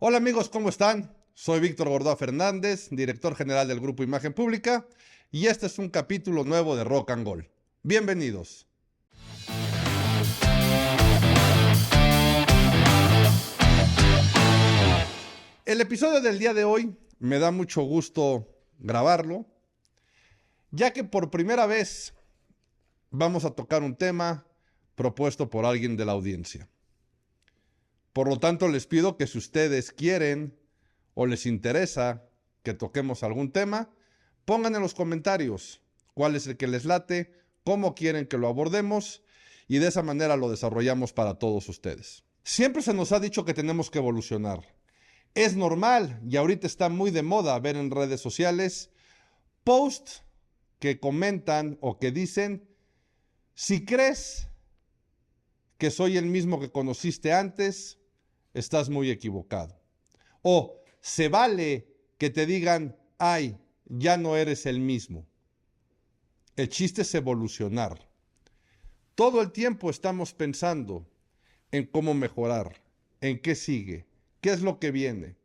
Hola amigos, ¿cómo están? Soy Víctor Gordoa Fernández, director general del Grupo Imagen Pública, y este es un capítulo nuevo de Rock and Gold. Bienvenidos. El episodio del día de hoy me da mucho gusto grabarlo, ya que por primera vez vamos a tocar un tema propuesto por alguien de la audiencia. Por lo tanto, les pido que si ustedes quieren o les interesa que toquemos algún tema, pongan en los comentarios cuál es el que les late, cómo quieren que lo abordemos y de esa manera lo desarrollamos para todos ustedes. Siempre se nos ha dicho que tenemos que evolucionar. Es normal y ahorita está muy de moda ver en redes sociales posts que comentan o que dicen: si crees que soy el mismo que conociste antes, estás muy equivocado. O se vale que te digan: ay, ya no eres el mismo. El chiste es evolucionar. Todo el tiempo estamos pensando en cómo mejorar, en qué sigue, qué es lo que viene.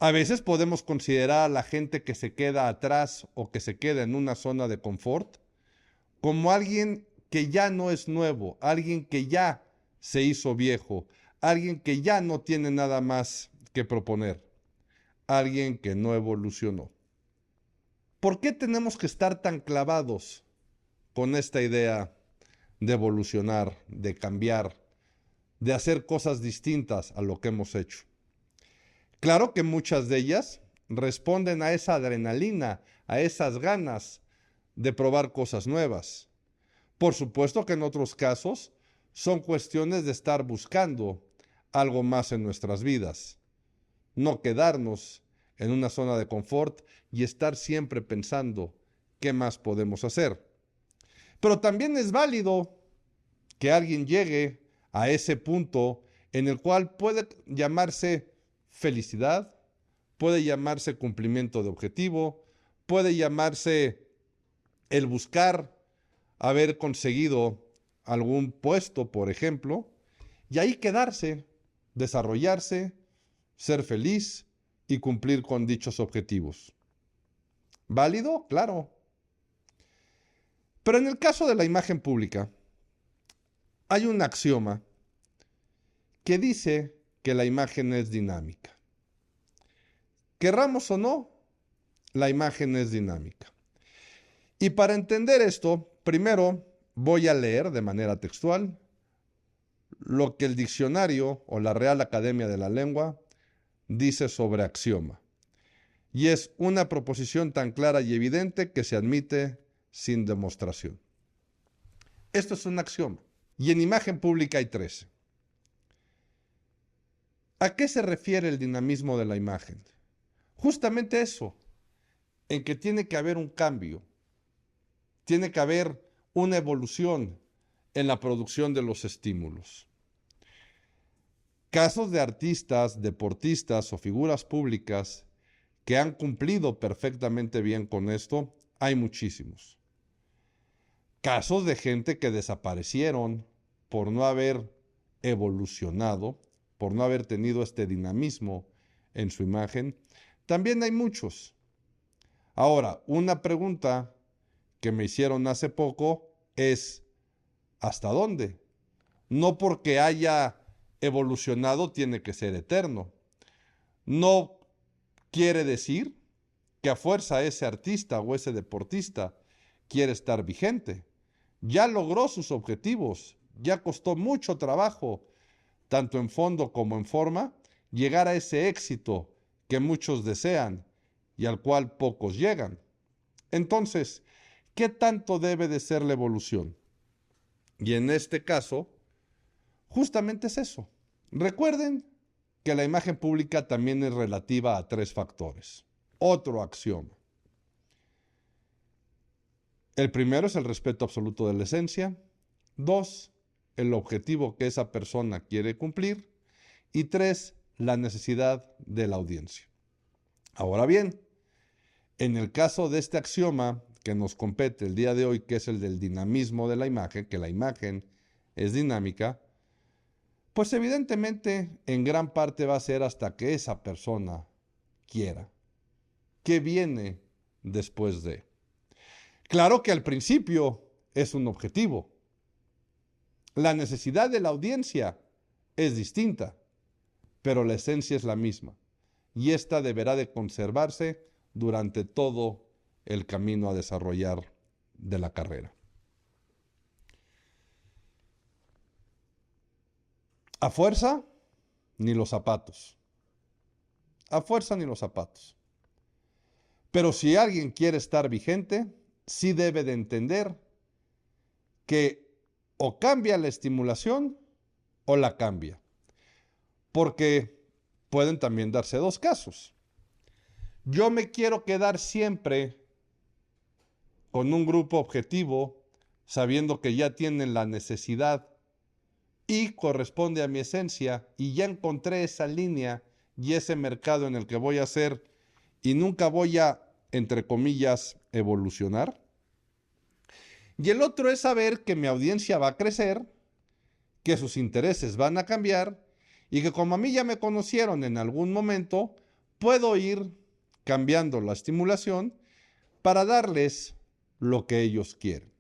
A veces podemos considerar a la gente que se queda atrás o que se queda en una zona de confort como alguien que ya no es nuevo, alguien que ya se hizo viejo, alguien que ya no tiene nada más que proponer, alguien que no evolucionó. ¿Por qué tenemos que estar tan clavados con esta idea de evolucionar, de cambiar, de hacer cosas distintas a lo que hemos hecho? Claro que muchas de ellas responden a esa adrenalina, a esas ganas de probar cosas nuevas. Por supuesto que en otros casos son cuestiones de estar buscando algo más en nuestras vidas, no quedarnos en una zona de confort y estar siempre pensando qué más podemos hacer. Pero también es válido que alguien llegue a ese punto en el cual puede llamarse felicidad, puede llamarse cumplimiento de objetivo, puede llamarse el buscar haber conseguido algún puesto, por ejemplo, y ahí quedarse, desarrollarse, ser feliz y cumplir con dichos objetivos. ¿Válido? Claro. Pero en el caso de la imagen pública, hay un axioma que dice que la imagen es dinámica. Querramos o no, la imagen es dinámica. Y para entender esto, primero voy a leer de manera textual lo que el diccionario o la Real Academia de la Lengua dice sobre axioma. Y es una proposición tan clara y evidente que se admite sin demostración. Esto es un axioma. Y en imagen pública hay 13. ¿A qué se refiere el dinamismo de la imagen? Justamente eso, en que tiene que haber un cambio, tiene que haber una evolución en la producción de los estímulos. Casos de artistas, deportistas o figuras públicas que han cumplido perfectamente bien con esto, hay muchísimos. Casos de gente que desaparecieron por no haber evolucionado, por no haber tenido este dinamismo en su imagen, también hay muchos. Ahora, una pregunta que me hicieron hace poco es: ¿hasta dónde? No porque haya evolucionado tiene que ser eterno. No quiere decir que a fuerza ese artista o ese deportista quiere estar vigente. Ya logró sus objetivos, ya costó mucho trabajo, tanto en fondo como en forma, llegar a ese éxito que muchos desean y al cual pocos llegan. Entonces, ¿qué tanto debe de ser la evolución? Y en este caso, justamente es eso. Recuerden que la imagen pública también es relativa a 3 factores. Otro axioma. El primero es el respeto absoluto de la esencia. 2, el objetivo que esa persona quiere cumplir. Y 3, la necesidad de la audiencia. Ahora bien, en el caso de este axioma que nos compete el día de hoy, que es el del dinamismo de la imagen, que la imagen es dinámica, Pues evidentemente en gran parte va a ser hasta que esa persona quiera. ¿Qué viene después de? Claro que al principio es un objetivo. La necesidad de la audiencia es distinta, pero la esencia es la misma. Y esta deberá de conservarse durante todo el camino a desarrollar de la carrera. A fuerza, ni los zapatos. A fuerza, ni los zapatos. Pero si alguien quiere estar vigente, sí debe de entender que o cambia la estimulación o la cambia. Porque pueden también darse dos casos. Yo me quiero quedar siempre con un grupo objetivo, sabiendo que ya tienen la necesidad y corresponde a mi esencia y ya encontré esa línea y ese mercado en el que voy a hacer y nunca voy a, entre comillas, evolucionar. Y el otro es saber que mi audiencia va a crecer, que sus intereses van a cambiar y que como a mí ya me conocieron en algún momento, puedo ir cambiando la estimulación para darles lo que ellos quieren.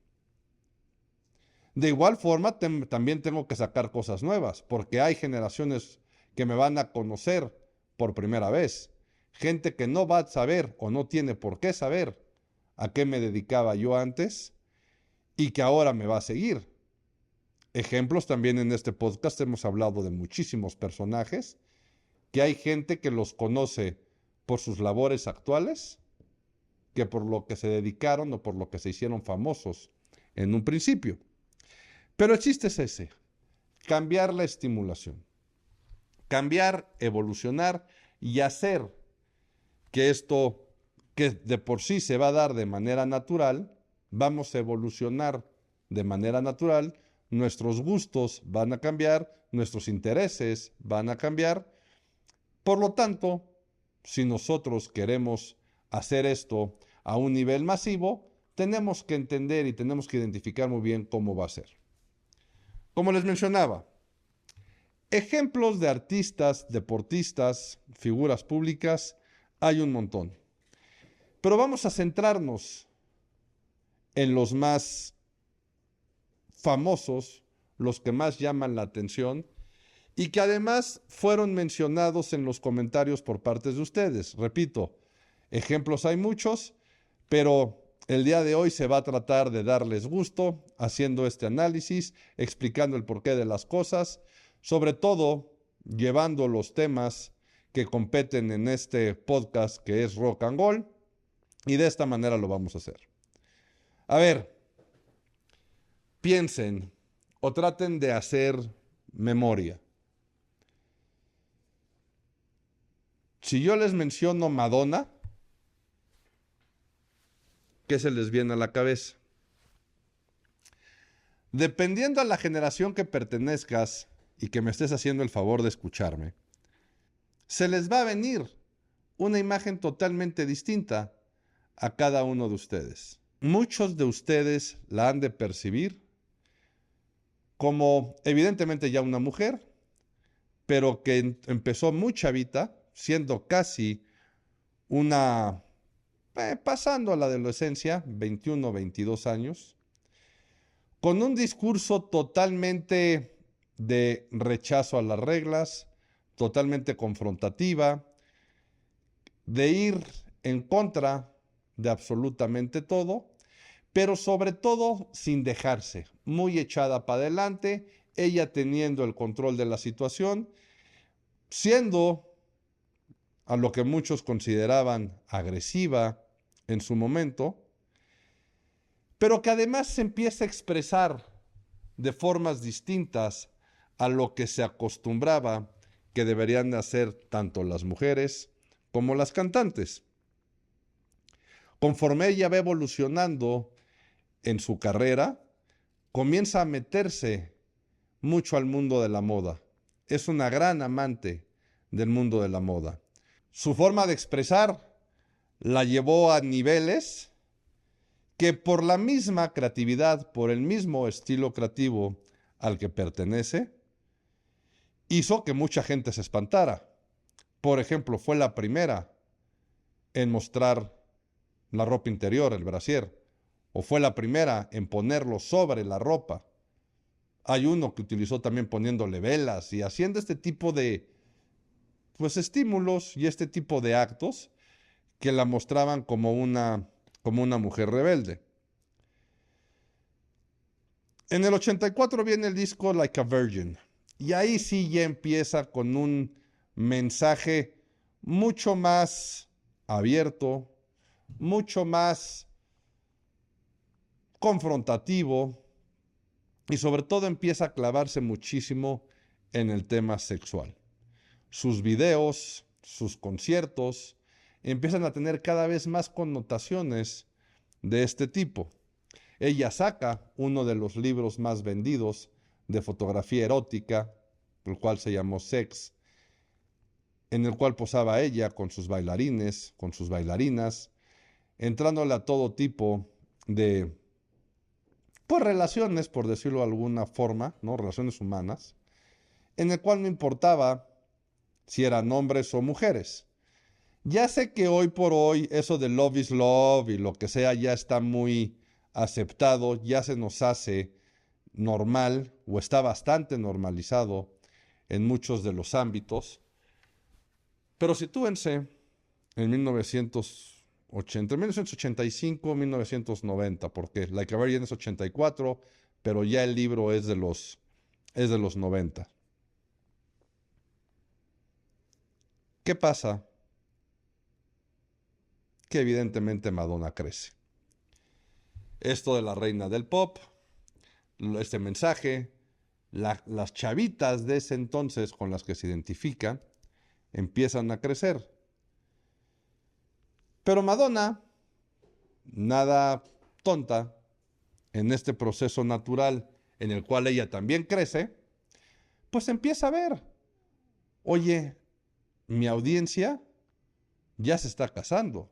De igual forma, también tengo que sacar cosas nuevas, porque hay generaciones que me van a conocer por primera vez. Gente que no va a saber o no tiene por qué saber a qué me dedicaba yo antes y que ahora me va a seguir. Ejemplos también en este podcast hemos hablado de muchísimos personajes, que hay gente que los conoce por sus labores actuales, que por lo que se dedicaron o por lo que se hicieron famosos en un principio. Pero el chiste es ese, cambiar la estimulación, cambiar, evolucionar y hacer que esto, que de por sí se va a dar de manera natural, vamos a evolucionar de manera natural, nuestros gustos van a cambiar, nuestros intereses van a cambiar. Por lo tanto, si nosotros queremos hacer esto a un nivel masivo, tenemos que entender y tenemos que identificar muy bien cómo va a ser. Como les mencionaba, ejemplos de artistas, deportistas, figuras públicas, hay un montón. Pero vamos a centrarnos en los más famosos, los que más llaman la atención y que además fueron mencionados en los comentarios por parte de ustedes. Repito, ejemplos hay muchos, pero el día de hoy se va a tratar de darles gusto haciendo este análisis, explicando el porqué de las cosas, sobre todo llevando los temas que competen en este podcast que es Rock and Roll, y de esta manera lo vamos a hacer. A ver, piensen o traten de hacer memoria. Si yo les menciono Madonna, ¿qué se les viene a la cabeza? Dependiendo a la generación que pertenezcas y que me estés haciendo el favor de escucharme, se les va a venir una imagen totalmente distinta a cada uno de ustedes. Muchos de ustedes la han de percibir como evidentemente ya una mujer, pero que empezó muy chavita, siendo casi una, pasando a la adolescencia, 21, 22 años, con un discurso totalmente de rechazo a las reglas, totalmente confrontativa, de ir en contra de absolutamente todo, pero sobre todo sin dejarse, muy echada para adelante, ella teniendo el control de la situación, siendo a lo que muchos consideraban agresiva en su momento, pero que además se empieza a expresar de formas distintas a lo que se acostumbraba que deberían de hacer tanto las mujeres como las cantantes. Conforme ella va evolucionando en su carrera, comienza a meterse mucho al mundo de la moda. Es una gran amante del mundo de la moda. Su forma de expresar la llevó a niveles que por la misma creatividad, por el mismo estilo creativo al que pertenece, hizo que mucha gente se espantara. Por ejemplo, fue la primera en mostrar la ropa interior, el brasier, o fue la primera en ponerlo sobre la ropa. Hay uno que utilizó también poniéndole velas y haciendo este tipo de estímulos y este tipo de actos que la mostraban como una mujer rebelde. En el 84 viene el disco Like a Virgin, y ahí sí ya empieza con un mensaje mucho más abierto, mucho más confrontativo, y sobre todo empieza a clavarse muchísimo en el tema sexual. Sus videos, sus conciertos, empiezan a tener cada vez más connotaciones de este tipo. Ella saca uno de los libros más vendidos de fotografía erótica, el cual se llamó Sex, en el cual posaba ella con sus bailarines, con sus bailarinas, entrándole a todo tipo de relaciones, por decirlo de alguna forma, ¿no? Relaciones humanas, en el cual no importaba si eran hombres o mujeres. Ya sé que hoy por hoy eso de love is love y lo que sea ya está muy aceptado, ya se nos hace normal o está bastante normalizado en muchos de los ámbitos. Pero sitúense en 1985, 1990, porque Like a Virgin es 84, pero ya el libro es de los 90. ¿Qué pasa? Que evidentemente Madonna crece. Esto de la reina del pop, este mensaje, las chavitas de ese entonces con las que se identifica, empiezan a crecer. Pero Madonna, nada tonta, en este proceso natural en el cual ella también crece, pues empieza a ver, oye, mi audiencia ya se está casando,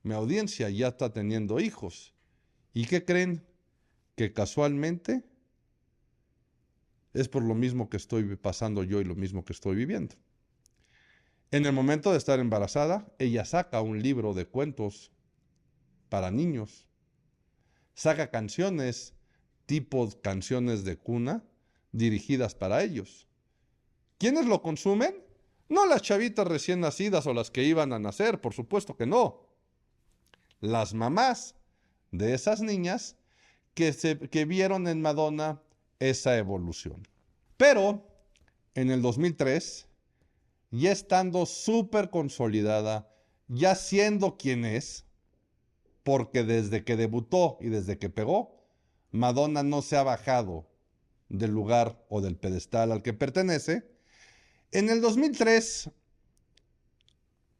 mi audiencia ya está teniendo hijos. ¿Y qué creen? Que casualmente es por lo mismo que estoy pasando yo y lo mismo que estoy viviendo. En el momento de estar embarazada, ella saca un libro de cuentos para niños, saca canciones tipo canciones de cuna dirigidas para ellos. ¿Quiénes lo consumen? No las chavitas recién nacidas o las que iban a nacer, por supuesto que no. Las mamás de esas niñas que vieron en Madonna esa evolución. Pero en el 2003, ya estando súper consolidada, ya siendo quien es, porque desde que debutó y desde que pegó, Madonna no se ha bajado del lugar o del pedestal al que pertenece. En el 2003,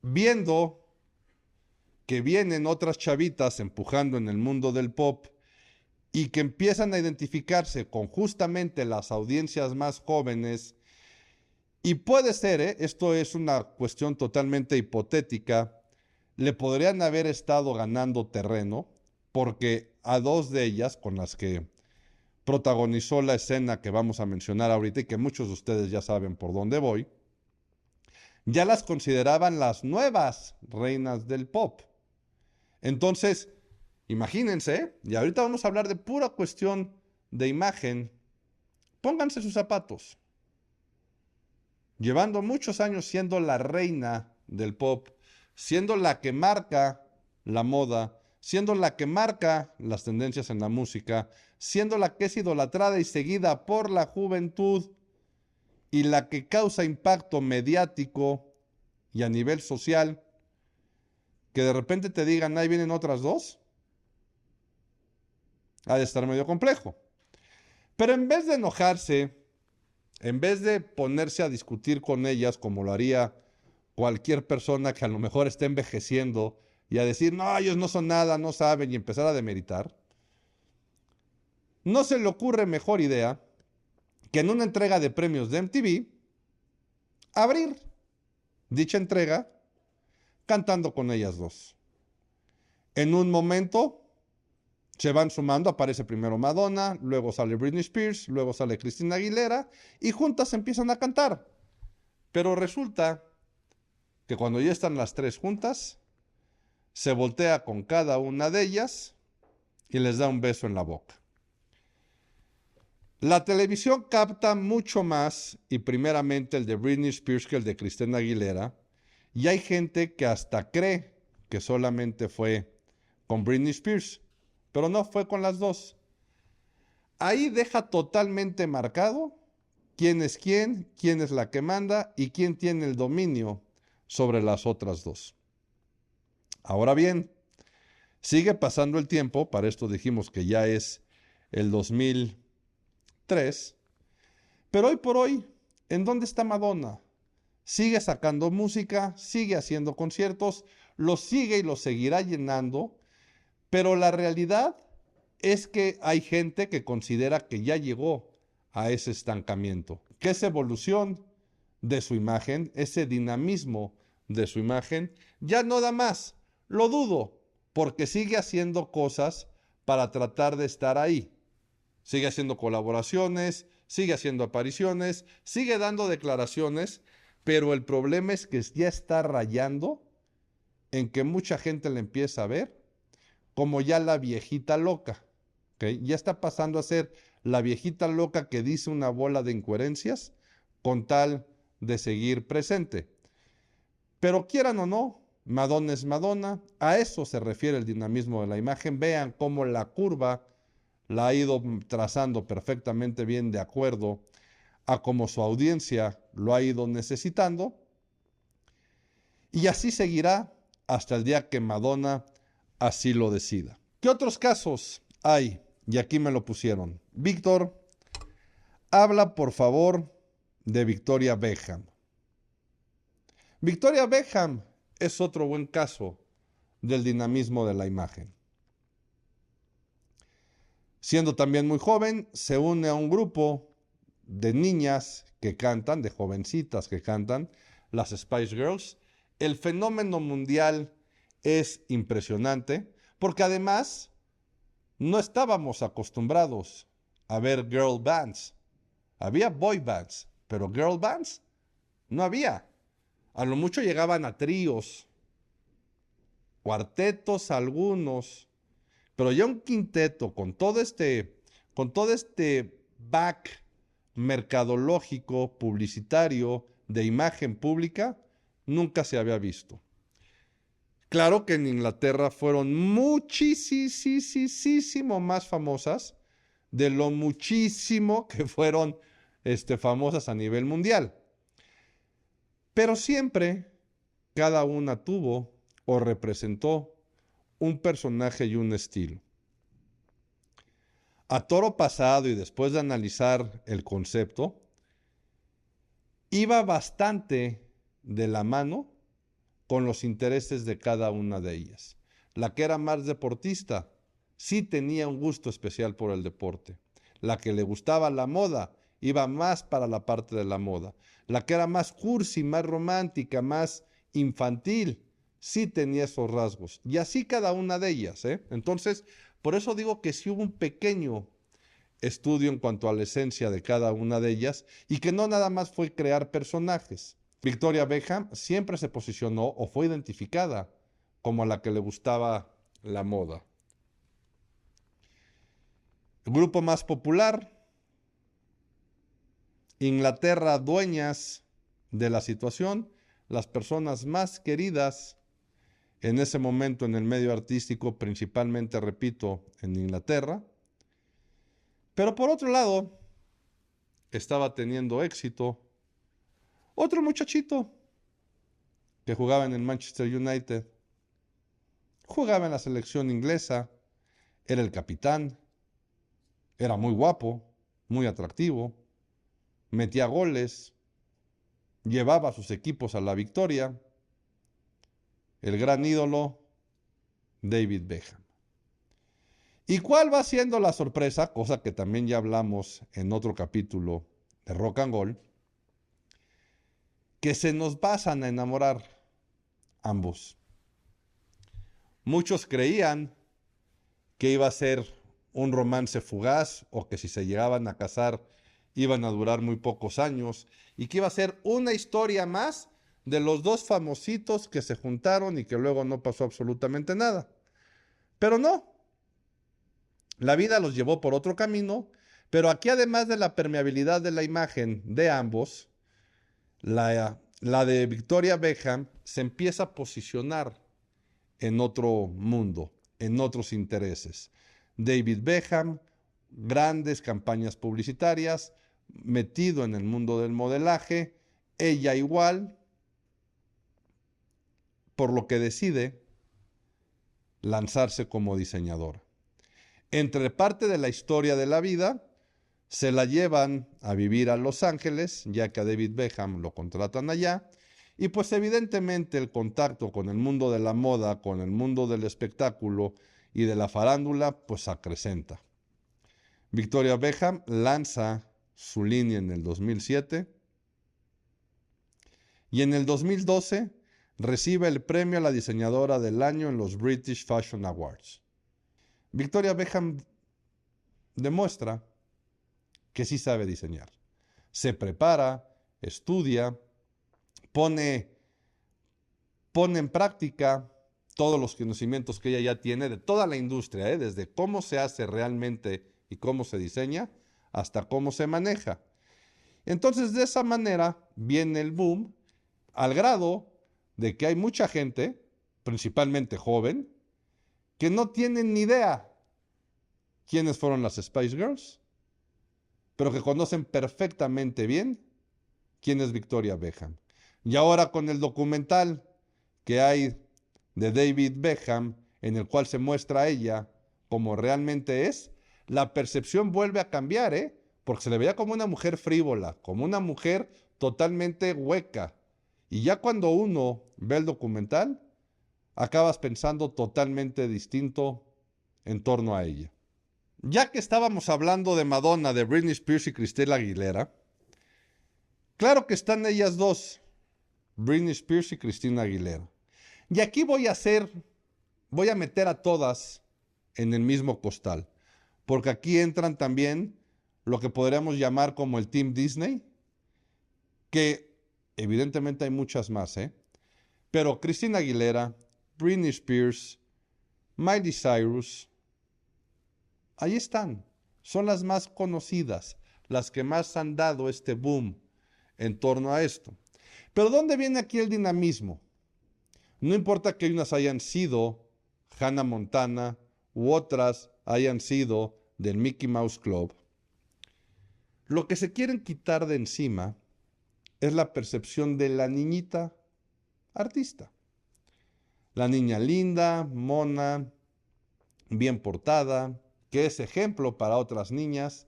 viendo que vienen otras chavitas empujando en el mundo del pop y que empiezan a identificarse con justamente las audiencias más jóvenes, y puede ser, esto es una cuestión totalmente hipotética, le podrían haber estado ganando terreno, porque a dos de ellas, con las que protagonizó la escena que vamos a mencionar ahorita y que muchos de ustedes ya saben por dónde voy, ya las consideraban las nuevas reinas del pop. Entonces, imagínense, y ahorita vamos a hablar de pura cuestión de imagen, pónganse sus zapatos. Llevando muchos años siendo la reina del pop, siendo la que marca la moda, siendo la que marca las tendencias en la música, siendo la que es idolatrada y seguida por la juventud y la que causa impacto mediático y a nivel social, que de repente te digan, ahí vienen otras dos, ha de estar medio complejo. Pero en vez de enojarse, en vez de ponerse a discutir con ellas como lo haría cualquier persona que a lo mejor esté envejeciendo y a decir, no, ellos no son nada, no saben, y empezar a demeritar, no se le ocurre mejor idea que en una entrega de premios de MTV, abrir dicha entrega cantando con ellas dos. En un momento se van sumando, aparece primero Madonna, luego sale Britney Spears, luego sale Christina Aguilera y juntas empiezan a cantar. Pero resulta que cuando ya están las tres juntas, se voltea con cada una de ellas y les da un beso en la boca. La televisión capta mucho más, y primeramente el de Britney Spears que el de Christina Aguilera, y hay gente que hasta cree que solamente fue con Britney Spears, pero no, fue con las dos. Ahí deja totalmente marcado quién es la que manda y quién tiene el dominio sobre las otras dos. Ahora bien, sigue pasando el tiempo, para esto dijimos que ya es el 2003, pero hoy por hoy, ¿en dónde está Madonna? Sigue sacando música, sigue haciendo conciertos, los sigue y los seguirá llenando, pero la realidad es que hay gente que considera que ya llegó a ese estancamiento, que esa evolución de su imagen, ese dinamismo de su imagen, ya no da más. Lo dudo, porque sigue haciendo cosas para tratar de estar ahí. Sigue haciendo colaboraciones, sigue haciendo apariciones, sigue dando declaraciones, pero el problema es que ya está rayando en que mucha gente le empieza a ver como ya la viejita loca, ¿okay? Ya está pasando a ser la viejita loca que dice una bola de incoherencias con tal de seguir presente. Pero quieran o no, Madonna es Madonna, a eso se refiere el dinamismo de la imagen. Vean cómo la curva la ha ido trazando perfectamente bien de acuerdo a cómo su audiencia lo ha ido necesitando. Y así seguirá hasta el día que Madonna así lo decida. ¿Qué otros casos hay? Y aquí me lo pusieron. Víctor, habla por favor de Victoria Beckham. Victoria Beckham es otro buen caso del dinamismo de la imagen. Siendo también muy joven, se une a un grupo de niñas que cantan, de jovencitas que cantan, las Spice Girls. El fenómeno mundial es impresionante, porque además no estábamos acostumbrados a ver girl bands. Había boy bands, pero girl bands no había. A lo mucho llegaban a tríos, cuartetos algunos, pero ya un quinteto con todo este back mercadológico, publicitario, de imagen pública, nunca se había visto. Claro que en Inglaterra fueron muchísimo más famosas de lo muchísimo que fueron famosas a nivel mundial. Pero siempre cada una tuvo o representó un personaje y un estilo. A toro pasado y después de analizar el concepto, iba bastante de la mano con los intereses de cada una de ellas. La que era más deportista sí tenía un gusto especial por el deporte. La que le gustaba la moda iba más para la parte de la moda. La que era más cursi, más romántica, más infantil, sí tenía esos rasgos. Y así cada una de ellas, ¿eh? Entonces, por eso digo que sí hubo un pequeño estudio en cuanto a la esencia de cada una de ellas y que no nada más fue crear personajes. Victoria Beckham siempre se posicionó o fue identificada como a la que le gustaba la moda. El grupo más popular, Inglaterra, dueñas de la situación, las personas más queridas en ese momento en el medio artístico, principalmente, repito, en Inglaterra. Pero por otro lado, estaba teniendo éxito otro muchachito que jugaba en el Manchester United, jugaba en la selección inglesa, era el capitán, era muy guapo, muy atractivo, metía goles, llevaba a sus equipos a la victoria, el gran ídolo David Beckham. ¿Y cuál va siendo la sorpresa? Cosa que también ya hablamos en otro capítulo de Rock and Roll, que se nos pasan a enamorar ambos. Muchos creían que iba a ser un romance fugaz o que si se llegaban a casar iban a durar muy pocos años y que iba a ser una historia más de los dos famositos que se juntaron y que luego no pasó absolutamente nada. Pero no, la vida los llevó por otro camino, pero aquí además de la permeabilidad de la imagen de ambos, la de Victoria Beckham se empieza a posicionar en otro mundo, en otros intereses. David Beckham, grandes campañas publicitarias, metido en el mundo del modelaje, ella igual, por lo que decide lanzarse como diseñadora. Entre parte de la historia de la vida, se la llevan a vivir a Los Ángeles, ya que a David Beckham lo contratan allá, y pues evidentemente el contacto con el mundo de la moda, con el mundo del espectáculo y de la farándula, pues acrecenta. Victoria Beckham lanza su línea en el 2007 y en el 2012 recibe el premio a la diseñadora del año en los British Fashion Awards. Victoria Beckham demuestra que sí sabe diseñar. Se prepara, estudia, pone en práctica todos los conocimientos que ella ya tiene de toda la industria, desde cómo se hace realmente y cómo se diseña hasta cómo se maneja. Entonces, de esa manera viene el boom, al grado de que hay mucha gente, principalmente joven, que no tienen ni idea quiénes fueron las Spice Girls, pero que conocen perfectamente bien quién es Victoria Beckham. Y ahora con el documental que hay de David Beckham, en el cual se muestra a ella como realmente es, la percepción vuelve a cambiar, porque se le veía como una mujer frívola, como una mujer totalmente hueca. Y ya cuando uno ve el documental, acabas pensando totalmente distinto en torno a ella. Ya que estábamos hablando de Madonna, de Britney Spears y Christina Aguilera, claro que están ellas dos, Britney Spears y Christina Aguilera. Y aquí voy a meter a todas en el mismo costal, porque aquí entran también lo que podríamos llamar como el Team Disney, que evidentemente hay muchas más, pero Christina Aguilera, Britney Spears, Miley Cyrus, ahí están, son las más conocidas, las que más han dado este boom en torno a esto. Pero ¿dónde viene aquí el dinamismo? No importa que unas hayan sido Hannah Montana u otras hayan sido del Mickey Mouse Club. Lo que se quieren quitar de encima es la percepción de la niñita artista. La niña linda, mona, bien portada, que es ejemplo para otras niñas,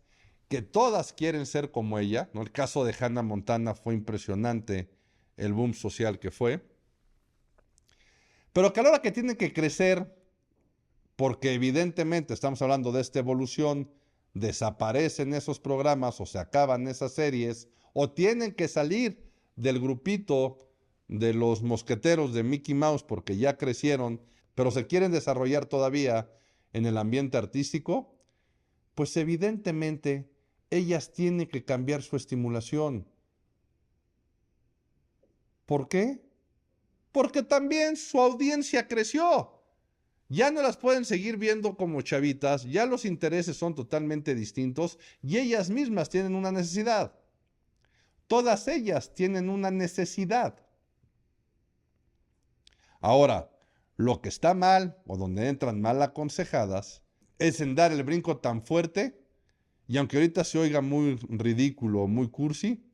que todas quieren ser como ella, ¿no? El caso de Hannah Montana fue impresionante, el boom social que fue. Pero que a la hora que tienen que crecer, porque evidentemente estamos hablando de esta evolución, desaparecen esos programas o se acaban esas series, o tienen que salir del grupito de los mosqueteros de Mickey Mouse porque ya crecieron, pero se quieren desarrollar todavía en el ambiente artístico, pues evidentemente ellas tienen que cambiar su estimulación. ¿Por qué? Porque también su audiencia creció. Ya no las pueden seguir viendo como chavitas, ya los intereses son totalmente distintos y ellas mismas tienen una necesidad. Todas ellas tienen una necesidad. Ahora, lo que está mal o donde entran mal aconsejadas es en dar el brinco tan fuerte, y aunque ahorita se oiga muy ridículo, muy cursi,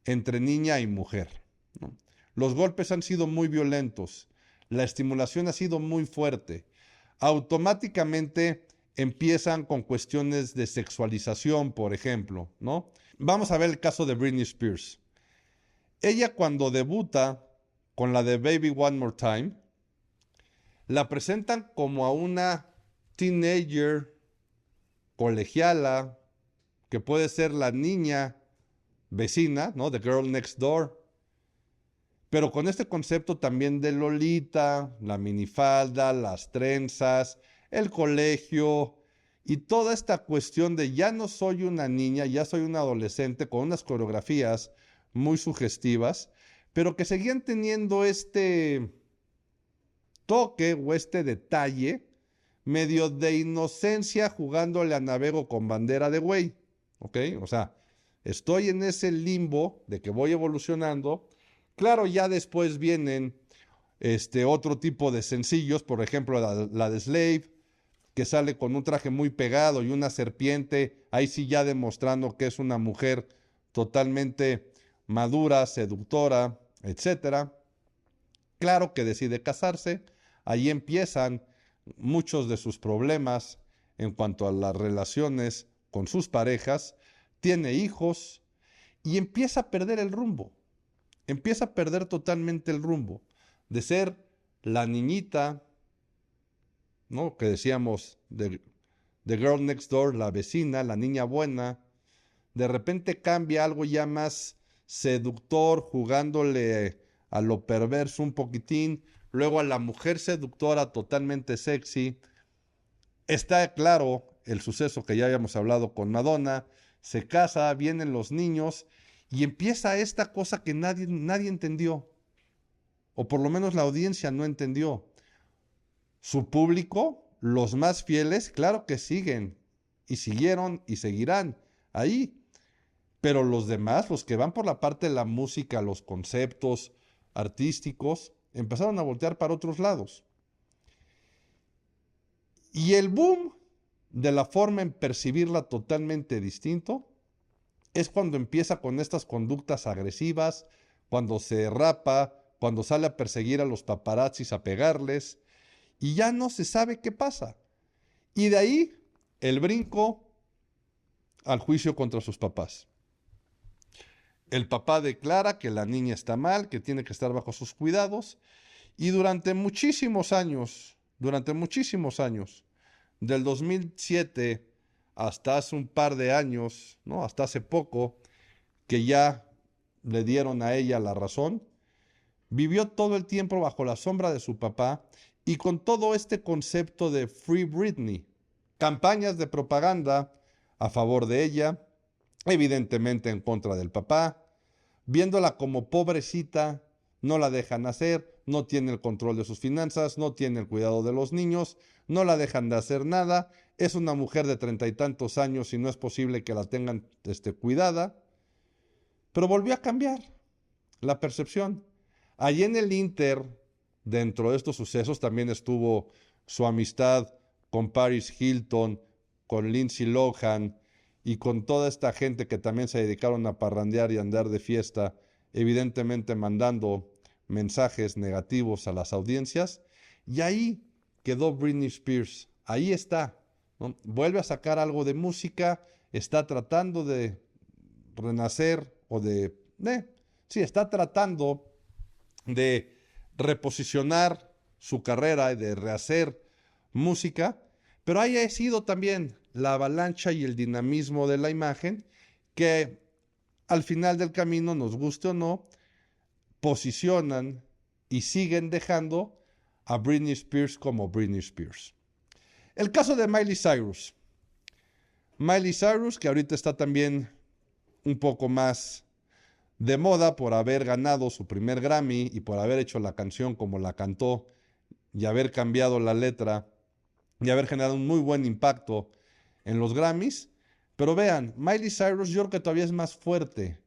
entre niña y mujer, ¿no? Los golpes han sido muy violentos, la estimulación ha sido muy fuerte. Automáticamente empiezan con cuestiones de sexualización, por ejemplo, ¿no? Vamos a ver el caso de Britney Spears. Ella cuando debuta con la de Baby One More Time, la presentan como a una teenager colegiala, que puede ser la niña vecina, ¿no? The Girl Next Door. Pero con este concepto también de Lolita, la minifalda, las trenzas, el colegio, Y toda esta cuestión de ya no soy una niña, ya soy una adolescente con unas coreografías muy sugestivas, pero que seguían teniendo este toque o este detalle medio de inocencia jugándole a navego con bandera de güey, ¿ok? O sea, estoy en ese limbo de que voy evolucionando. Claro, ya después vienen otro tipo de sencillos, por ejemplo, la de Slave, que sale con un traje muy pegado y una serpiente, ahí sí ya demostrando que es una mujer totalmente madura, seductora, etcétera. Claro que decide casarse, ahí empiezan muchos de sus problemas en cuanto a las relaciones con sus parejas, tiene hijos y empieza a perder el rumbo, empieza a perder totalmente el rumbo de ser la niñita, ¿no? Que decíamos de The Girl Next Door, la vecina, la niña buena, de repente cambia algo ya más seductor, jugándole a lo perverso un poquitín, luego a la mujer seductora totalmente sexy. Está claro el suceso que ya habíamos hablado con Madonna, se casa, vienen los niños y empieza esta cosa que nadie entendió, o por lo menos la audiencia no entendió. Su público, los más fieles, claro que siguen, y siguieron y seguirán ahí. Pero los demás, los que van por la parte de la música, los conceptos artísticos, empezaron a voltear para otros lados. Y el boom de la forma en percibirla totalmente distinto es cuando empieza con estas conductas agresivas, cuando se rapa, cuando sale a perseguir a los paparazzis, a pegarles, y ya no se sabe qué pasa. Y de ahí el brinco al juicio contra sus papás. El papá declara que la niña está mal, que tiene que estar bajo sus cuidados, y durante muchísimos años, del 2007 hasta hace un par de años, ¿no? Hasta hace poco, que ya le dieron a ella la razón, vivió todo el tiempo bajo la sombra de su papá y con todo este concepto de Free Britney, campañas de propaganda a favor de ella, evidentemente en contra del papá, viéndola como pobrecita, no la dejan hacer, no tiene el control de sus finanzas, no tiene el cuidado de los niños, no la dejan de hacer nada, es una mujer de 30 y tantos años y no es posible que la tengan cuidada, pero volvió a cambiar la percepción. Allí en el Inter, dentro de estos sucesos, también estuvo su amistad con Paris Hilton, con Lindsay Lohan y con toda esta gente que también se dedicaron a parrandear y andar de fiesta, evidentemente mandando mensajes negativos a las audiencias. Y ahí quedó Britney Spears. Ahí está, ¿no? Vuelve a sacar algo de música, está tratando de renacer o sí, está tratando de reposicionar su carrera y de rehacer música, pero haya sido también la avalancha y el dinamismo de la imagen que al final del camino, nos guste o no, posicionan y siguen dejando a Britney Spears como Britney Spears. El caso de Miley Cyrus. Miley Cyrus, que ahorita está también un poco más de moda por haber ganado su primer Grammy y por haber hecho la canción como la cantó y haber cambiado la letra y haber generado un muy buen impacto en los Grammys. Pero vean, Miley Cyrus, yo creo que todavía es más fuerte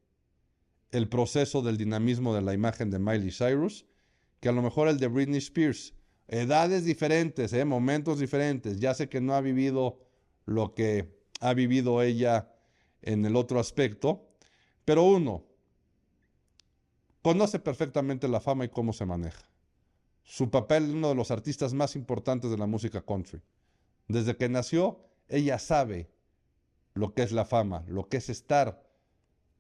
el proceso del dinamismo de la imagen de Miley Cyrus que a lo mejor el de Britney Spears. Edades diferentes, momentos diferentes. Ya sé que no ha vivido lo que ha vivido ella en el otro aspecto, pero uno conoce perfectamente la fama y cómo se maneja. Su papel es uno de los artistas más importantes de la música country. Desde que nació, ella sabe lo que es la fama, lo que es estar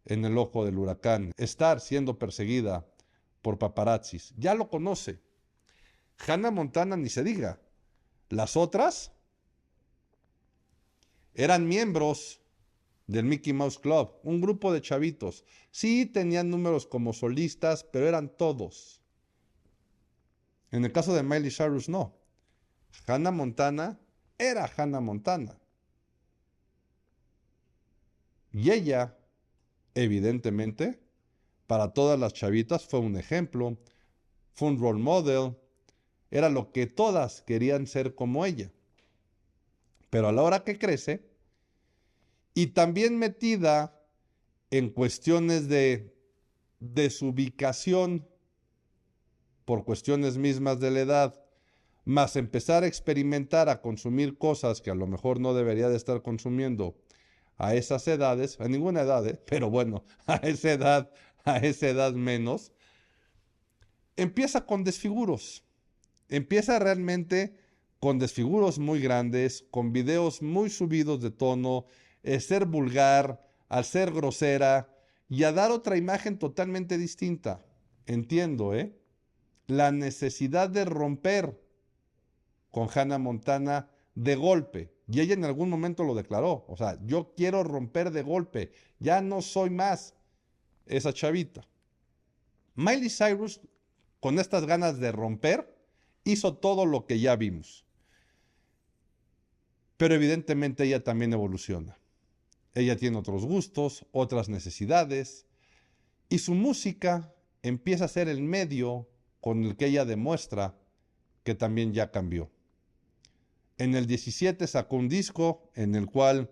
en el ojo del huracán, estar siendo perseguida por paparazzis. Ya lo conoce. Hannah Montana ni se diga. Las otras eran miembros del Mickey Mouse Club, un grupo de chavitos. Sí tenían números como solistas, pero eran todos. En el caso de Miley Cyrus, no. Hannah Montana era Hannah Montana. Y ella, evidentemente, para todas las chavitas fue un ejemplo, fue un role model, era lo que todas querían ser como ella. Pero a la hora que crece, y también metida en cuestiones de desubicación por cuestiones mismas de la edad, más empezar a experimentar, a consumir cosas que a lo mejor no debería de estar consumiendo a esas edades, a ninguna edad, pero bueno, a esa edad menos, empieza con desfiguros. Empieza realmente con desfiguros muy grandes, con videos muy subidos de tono, ser vulgar, al ser grosera y a dar otra imagen totalmente distinta. Entiendo, la necesidad de romper con Hannah Montana de golpe. Y ella en algún momento lo declaró. O sea, yo quiero romper de golpe. Ya no soy más esa chavita. Miley Cyrus, con estas ganas de romper, hizo todo lo que ya vimos. Pero evidentemente ella también evoluciona. Ella tiene otros gustos, otras necesidades, y su música empieza a ser el medio con el que ella demuestra que también ya cambió. En el 17 sacó un disco en el cual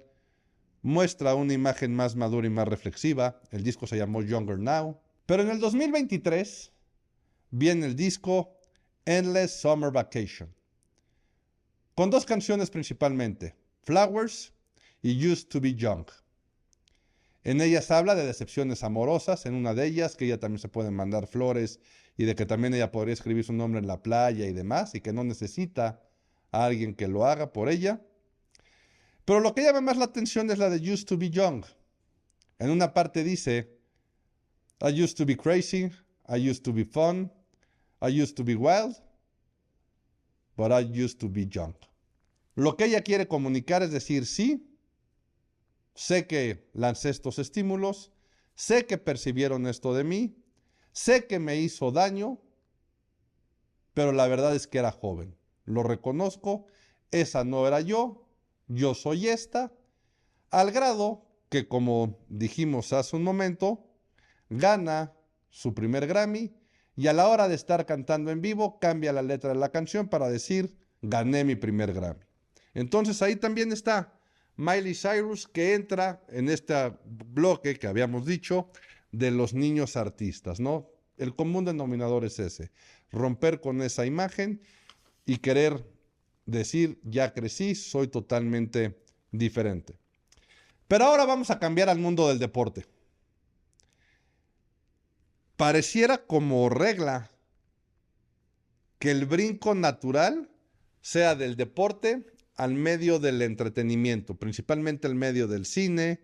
muestra una imagen más madura y más reflexiva. El disco se llamó Younger Now. Pero en el 2023 viene el disco Endless Summer Vacation, con dos canciones principalmente, Flowers y Used to Be Young. En ellas habla de decepciones amorosas, en una de ellas que ella también se puede mandar flores y de que también ella podría escribir su nombre en la playa y demás, y que no necesita a alguien que lo haga por ella. Pero lo que llama más la atención es la de Used to Be Young. En una parte dice, I used to be crazy, I used to be fun, I used to be wild, but I used to be young. Lo que ella quiere comunicar es decir, sí, sé que lancé estos estímulos, sé que percibieron esto de mí, sé que me hizo daño, pero la verdad es que era joven. Lo reconozco, esa no era yo soy esta, al grado que, como dijimos hace un momento, gana su primer Grammy y a la hora de estar cantando en vivo cambia la letra de la canción para decir, gané mi primer Grammy. Entonces ahí también está Miley Cyrus, que entra en este bloque que habíamos dicho de los niños artistas, ¿no? El común denominador es ese, romper con esa imagen y querer decir, ya crecí, soy totalmente diferente. Pero ahora vamos a cambiar al mundo del deporte. Pareciera como regla que el brinco natural sea del deporte al medio del entretenimiento, principalmente el medio del cine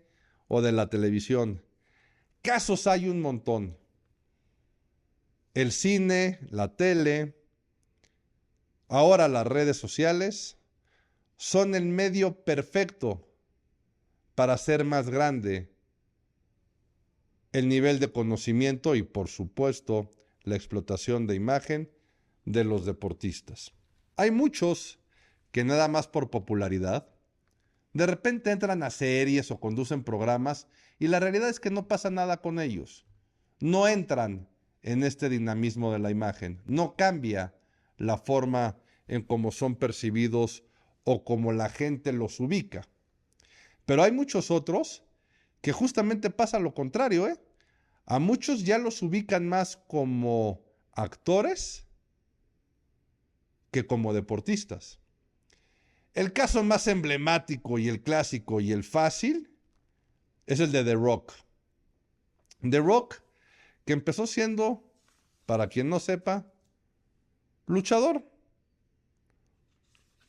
o de la televisión. Casos hay un montón. El cine, la tele, ahora las redes sociales son el medio perfecto para hacer más grande el nivel de conocimiento y, por supuesto, la explotación de imagen de los deportistas. Hay muchos que nada más por popularidad, de repente entran a series o conducen programas y la realidad es que no pasa nada con ellos. No entran en este dinamismo de la imagen, no cambia la forma en cómo son percibidos o cómo la gente los ubica. Pero hay muchos otros que justamente pasa lo contrario, A muchos ya los ubican más como actores que como deportistas. El caso más emblemático y el clásico y el fácil es el de The Rock. The Rock, que empezó siendo, para quien no sepa, luchador.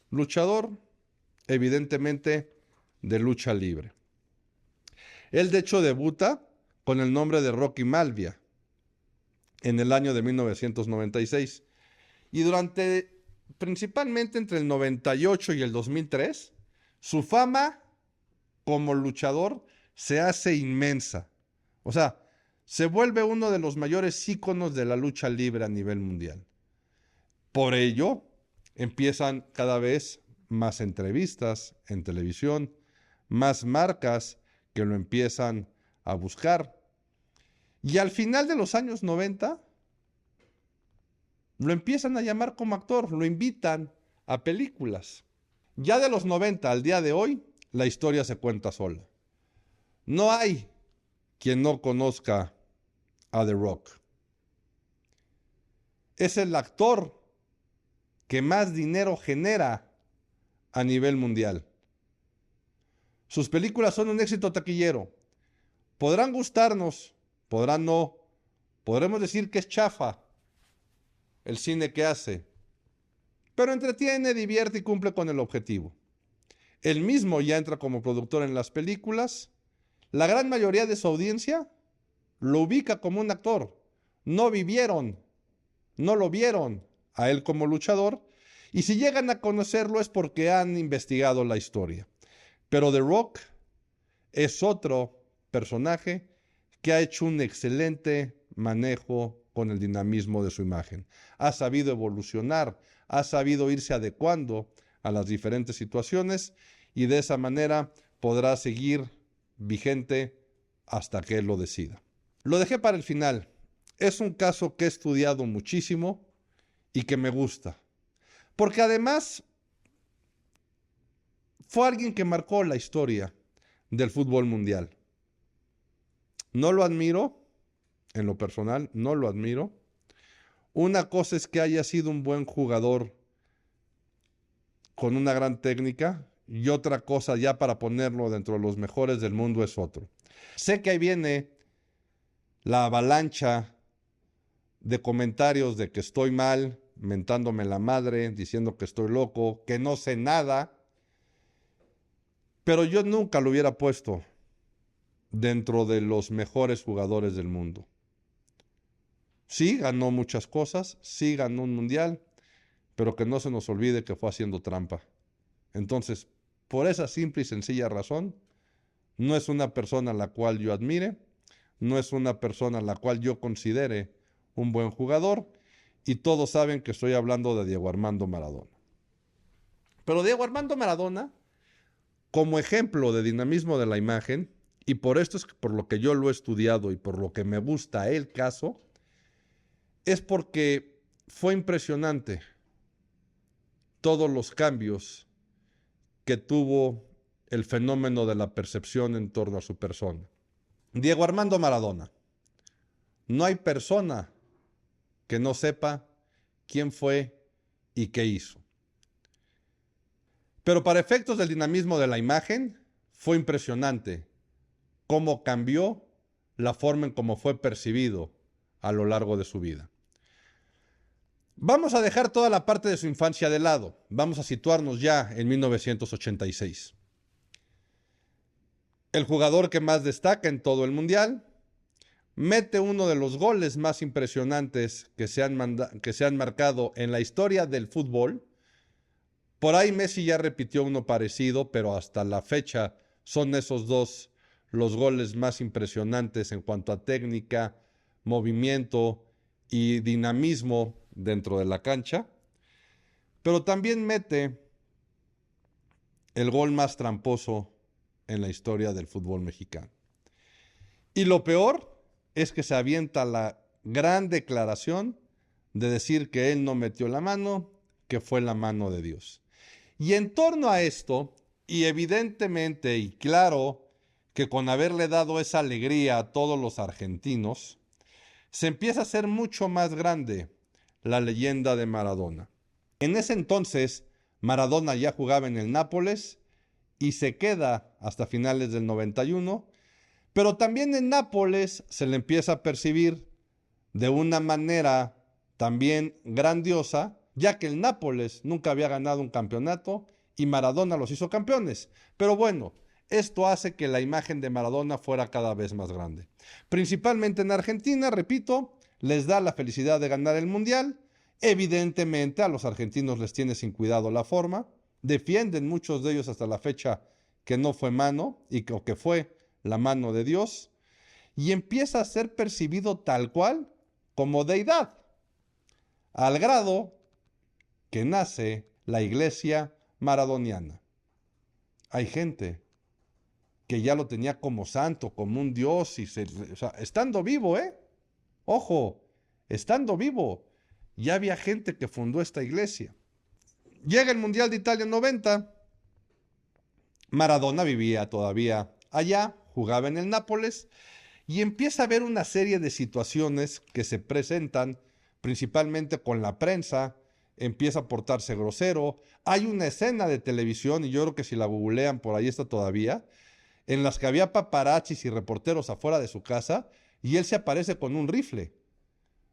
Luchador, evidentemente, de lucha libre. Él, de hecho, debuta con el nombre de Rocky Maivia en el año de 1996. Y principalmente entre el 98 y el 2003, su fama como luchador se hace inmensa. O sea, se vuelve uno de los mayores íconos de la lucha libre a nivel mundial. Por ello, empiezan cada vez más entrevistas en televisión, más marcas que lo empiezan a buscar. Y al final de los años 90, lo empiezan a llamar como actor, lo invitan a películas. Ya de los 90 al día de hoy, la historia se cuenta sola. No hay quien no conozca a The Rock. Es el actor que más dinero genera a nivel mundial. Sus películas son un éxito taquillero. Podrán gustarnos, podrán no. Podremos decir que es chafa el cine que hace, pero entretiene, divierte y cumple con el objetivo. Él mismo ya entra como productor en las películas. La gran mayoría de su audiencia lo ubica como un actor. No lo vieron a él como luchador, y si llegan a conocerlo es porque han investigado la historia. Pero The Rock es otro personaje que ha hecho un excelente manejo con el dinamismo de su imagen. Ha sabido evolucionar, ha sabido irse adecuando a las diferentes situaciones y de esa manera podrá seguir vigente hasta que él lo decida. Lo dejé para el final. Es un caso que he estudiado muchísimo y que me gusta, porque además fue alguien que marcó la historia del fútbol mundial. No lo admiro, en lo personal, no lo admiro. Una cosa es que haya sido un buen jugador con una gran técnica, y otra cosa, ya para ponerlo dentro de los mejores del mundo, es otro. Sé que ahí viene la avalancha de comentarios de que estoy mal, mentándome la madre, diciendo que estoy loco, que no sé nada, pero yo nunca lo hubiera puesto dentro de los mejores jugadores del mundo. Sí, ganó muchas cosas, sí ganó un mundial, pero que no se nos olvide que fue haciendo trampa. Entonces, por esa simple y sencilla razón, no es una persona a la cual yo admire, no es una persona a la cual yo considere un buen jugador, y todos saben que estoy hablando de Diego Armando Maradona. Pero Diego Armando Maradona, como ejemplo de dinamismo de la imagen, y por esto es por lo que yo lo he estudiado y por lo que me gusta el caso, es porque fue impresionante todos los cambios que tuvo el fenómeno de la percepción en torno a su persona. Diego Armando Maradona. No hay persona que no sepa quién fue y qué hizo. Pero para efectos del dinamismo de la imagen, fue impresionante cómo cambió la forma en cómo fue percibido a lo largo de su vida. Vamos a dejar toda la parte de su infancia de lado. Vamos a situarnos ya en 1986. El jugador que más destaca en todo el mundial, mete uno de los goles más impresionantes que se han marcado en la historia del fútbol. Por ahí Messi ya repitió uno parecido, pero hasta la fecha son esos dos los goles más impresionantes en cuanto a técnica, movimiento y dinamismo dentro de la cancha. Pero también mete el gol más tramposo en la historia del fútbol mexicano. Y lo peor es que se avienta la gran declaración de decir que él no metió la mano, que fue la mano de Dios. Y en torno a esto, y evidentemente y claro que con haberle dado esa alegría a todos los argentinos, se empieza a hacer mucho más grande la leyenda de Maradona. En ese entonces, Maradona ya jugaba en el Nápoles y se queda hasta finales del 91, pero también en Nápoles se le empieza a percibir de una manera también grandiosa, ya que el Nápoles nunca había ganado un campeonato y Maradona los hizo campeones. Pero bueno, esto hace que la imagen de Maradona fuera cada vez más grande. Principalmente en Argentina, repito, les da la felicidad de ganar el Mundial. Evidentemente a los argentinos les tiene sin cuidado la forma. Defienden muchos de ellos hasta la fecha que no fue mano y que fue la mano de Dios. Y empieza a ser percibido tal cual como deidad, al grado que nace la iglesia maradoniana. Hay gente que ya lo tenía como santo, como un dios, o sea, estando vivo, ojo, estando vivo, ya había gente que fundó esta iglesia. Llega el Mundial de Italia en 90, Maradona vivía todavía allá, jugaba en el Nápoles, y empieza a haber una serie de situaciones que se presentan principalmente con la prensa, empieza a portarse grosero. Hay una escena de televisión, y yo creo que si la googlean por ahí está todavía, en las que había paparazzis y reporteros afuera de su casa, y él se aparece con un rifle.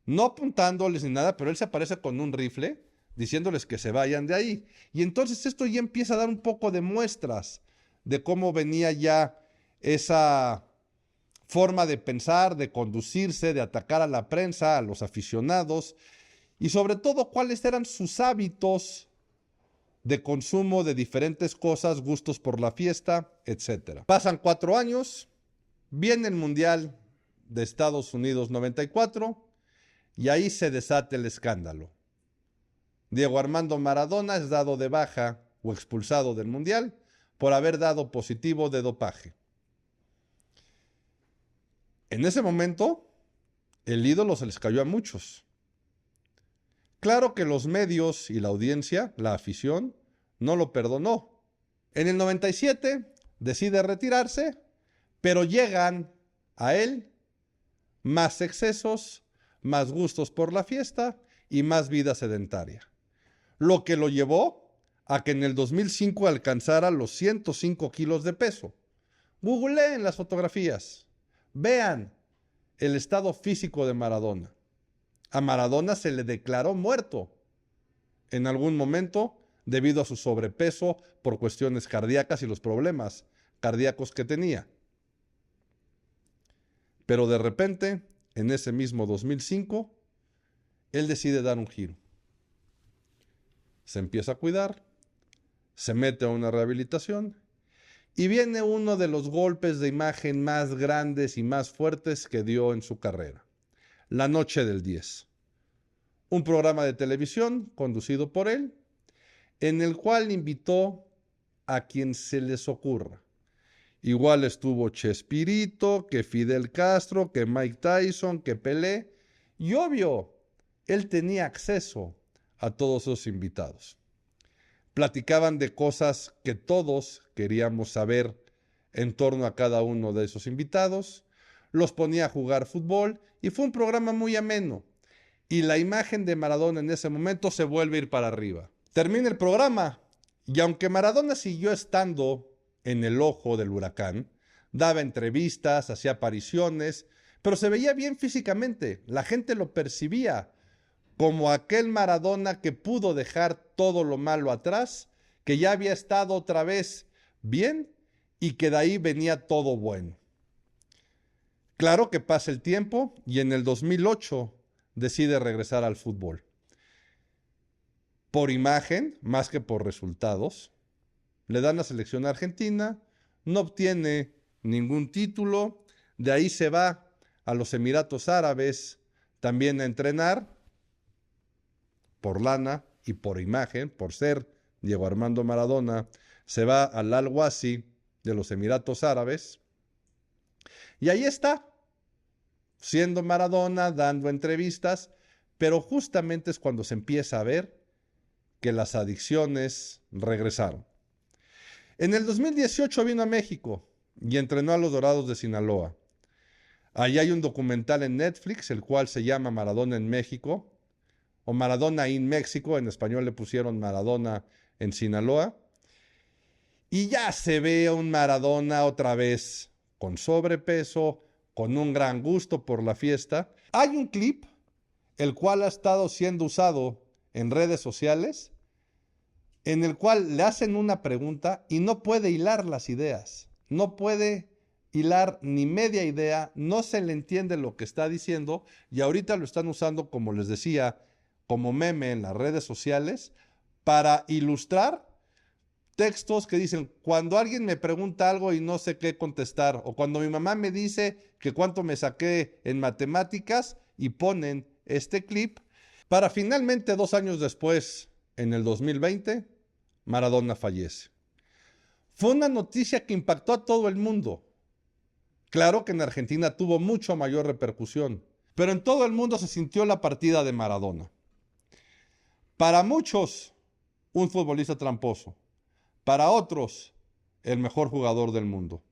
No apuntándoles ni nada, pero él se aparece con un rifle, diciéndoles que se vayan de ahí. Y entonces esto ya empieza a dar un poco de muestras de cómo venía ya esa forma de pensar, de conducirse, de atacar a la prensa, a los aficionados, y sobre todo cuáles eran sus hábitos de consumo de diferentes cosas, gustos por la fiesta, etc. Pasan 4 años, viene el Mundial de Estados Unidos 94, y ahí se desata el escándalo. Diego Armando Maradona es dado de baja o expulsado del Mundial por haber dado positivo de dopaje. En ese momento, el ídolo se les cayó a muchos. Claro que los medios y la audiencia, la afición, no lo perdonó. En el 97 decide retirarse, pero llegan a él más excesos, más gustos por la fiesta y más vida sedentaria. Lo que lo llevó a que en el 2005 alcanzara los 105 kilos de peso. Googleen las fotografías. Vean el estado físico de Maradona. A Maradona se le declaró muerto en algún momento debido a su sobrepeso por cuestiones cardíacas y los problemas cardíacos que tenía. Pero de repente, en ese mismo 2005, él decide dar un giro. Se empieza a cuidar, se mete a una rehabilitación y viene uno de los golpes de imagen más grandes y más fuertes que dio en su carrera. La Noche del 10. Un programa de televisión conducido por él, en el cual invitó a quien se les ocurra. Igual estuvo Chespirito, que Fidel Castro, que Mike Tyson, que Pelé. Y obvio, él tenía acceso a todos esos invitados. Platicaban de cosas que todos queríamos saber en torno a cada uno de esos invitados. Los ponía a jugar fútbol y fue un programa muy ameno. Y la imagen de Maradona en ese momento se vuelve a ir para arriba. Termina el programa y aunque Maradona siguió estando en el ojo del huracán, daba entrevistas, hacía apariciones, pero se veía bien físicamente. La gente lo percibía como aquel Maradona que pudo dejar todo lo malo atrás, que ya había estado otra vez bien y que de ahí venía todo bueno. Claro que pasa el tiempo y en el 2008 decide regresar al fútbol. Por imagen, más que por resultados, le dan la selección argentina, no obtiene ningún título, de ahí se va a los Emiratos Árabes también a entrenar, por lana y por imagen, por ser Diego Armando Maradona, se va al Al-Wasi de los Emiratos Árabes, y ahí está, siendo Maradona, dando entrevistas, pero justamente es cuando se empieza a ver que las adicciones regresaron. En el 2018 vino a México y entrenó a los Dorados de Sinaloa. Allí hay un documental en Netflix, el cual se llama Maradona en México, o Maradona in México, en español le pusieron Maradona en Sinaloa. Y ya se ve a un Maradona otra vez con sobrepeso, con un gran gusto por la fiesta. Hay un clip, el cual ha estado siendo usado en redes sociales, en el cual le hacen una pregunta y no puede hilar las ideas, no puede hilar ni media idea, no se le entiende lo que está diciendo y ahorita lo están usando, como les decía, como meme en las redes sociales para ilustrar textos que dicen, cuando alguien me pregunta algo y no sé qué contestar, o cuando mi mamá me dice que cuánto me saqué en matemáticas y ponen este clip para finalmente 2 años después, en el 2020, Maradona fallece. Fue una noticia que impactó a todo el mundo. Claro que en Argentina tuvo mucho mayor repercusión, pero en todo el mundo se sintió la partida de Maradona. Para muchos, un futbolista tramposo. Para otros, el mejor jugador del mundo.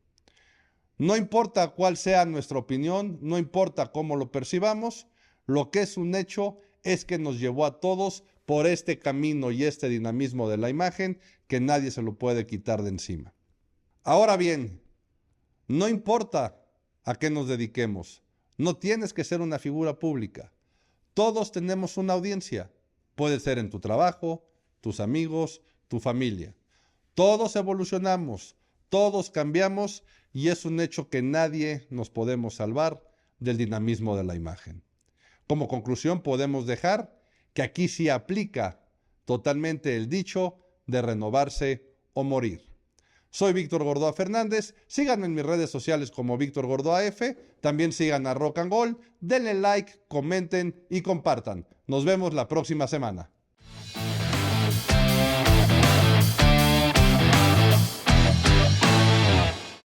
No importa cuál sea nuestra opinión, no importa cómo lo percibamos, lo que es un hecho es que nos llevó a todos por este camino y este dinamismo de la imagen que nadie se lo puede quitar de encima. Ahora bien, no importa a qué nos dediquemos, no tienes que ser una figura pública. Todos tenemos una audiencia. Puede ser en tu trabajo, tus amigos, tu familia. Todos evolucionamos, todos cambiamos y es un hecho que nadie nos podemos salvar del dinamismo de la imagen. Como conclusión podemos dejar que aquí sí aplica totalmente el dicho de renovarse o morir. Soy Víctor Gordoa Fernández, síganme en mis redes sociales como Víctor Gordoa F, también sigan a Rock and Gold, denle like, comenten y compartan. Nos vemos la próxima semana.